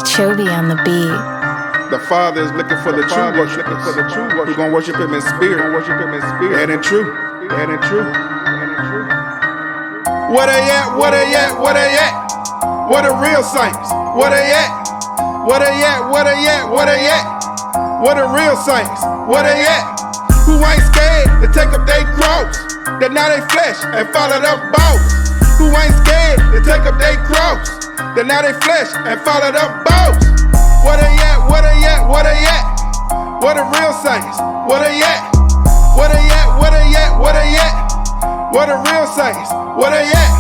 Chubby on the beat. The Father is looking for the true worshipers. We're gonna worship Him in spirit, and in truth. Where they at? Where they at? Where they at? Where the real saints? Where they at? Where they at? Where they at? Where they at? Where the real saints? Where they at? Who ain't scared to take up their cross, deny their flesh and follow the boss? Who ain't scared to take up their cross, deny their flesh and follow the boss? Where they at? Where they at? Where they at? Where the real saints? Where they at? Where they at? Where they at? Where they at? Where the real saints? Where they at?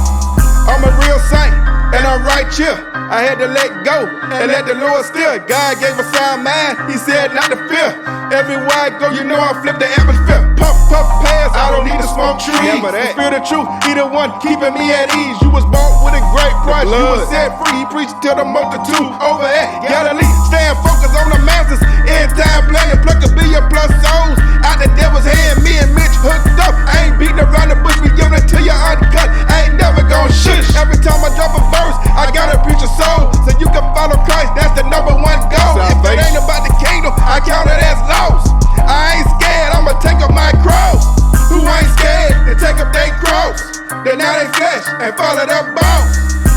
I'm a real saint, and I'm right here. I had to let go and let the Lord steer. God gave a sound mind, He said not to fear. Everywhere I go, you know I flip the atmosphere. Puff, puff, pass, I don't need to smoke trees. Feel the truth, He the one keeping me at ease. You was bought with a great price, you was set free. He preached to the multitude over at Galilee. Staying focused on the masses, end time planning, pluck $1 billion plus souls out the devil's hand. Me and Mitch hooked up, I ain't beating around the bush, we giving it to you uncut. I ain't never gon' shush. Every time I drop a verse, I gotta preach a soul, so you can follow Christ, that's the #1 goal. If it ain't about the kingdom, I count it as lost. I ain't scared, I'ma take up my cross. Who ain't scared to take up their cross, deny their flesh and follow the boss?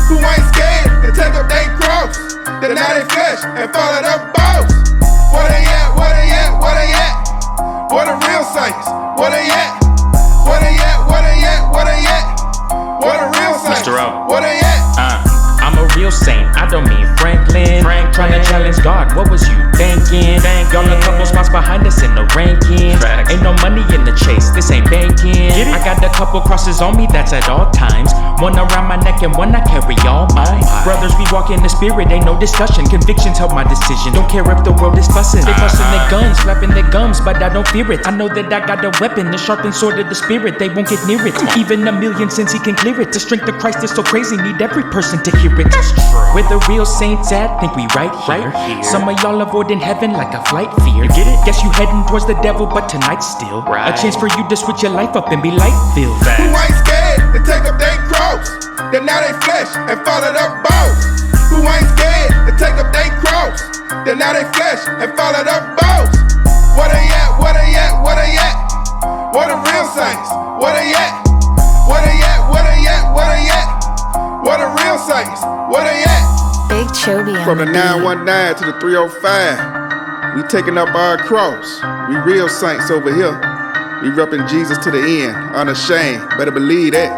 Who ain't scared to take up their cross, deny their flesh and follow the boss? Where they at? Where they at? Where they at? Where the real saints? Where they at? Where they at? Where they at? Where they at? Where the real saints? Mitch Darrell. Where they at? I'm a real saint, I don't mean Franklin. Trying to challenge God, what was you thinking? Y'all a couple spots behind us in the rankings. Ain't no money in the chase, this ain't banking. I got a couple crosses on me, that's at all times. One around my neck and one I carry all mine. Brothers, we walk in the spirit, ain't no discussion. Convictions help my decision, don't care if the world is fussing. They busting their guns, flapping their gums, but I don't fear it. I know that I got a weapon, the sharpened sword of the spirit. They won't get near it, even a million since He can clear it. The strength of Christ is so crazy, need every person to hear it. That's true. Where the real saints at, think we right here. Some of y'all avoiding heaven like a flight fear. You get it? Guess you heading towards the devil, but tonight's still a chance for you to switch your life up and be light-filled. Who ain't scared to take up their cross, deny their flesh and follow the boss? Who ain't scared to take up their cross, deny their flesh and follow the boss? Where they at? Where they at? Where they at? Where the real saints? Where they at? Where they at? Where they at? Where they at? Where the real saints? Where they at? Big Chubby on From the the 919 to the 305, we taking up our cross. We real saints over here. We repping Jesus to the end, unashamed. Better believe that.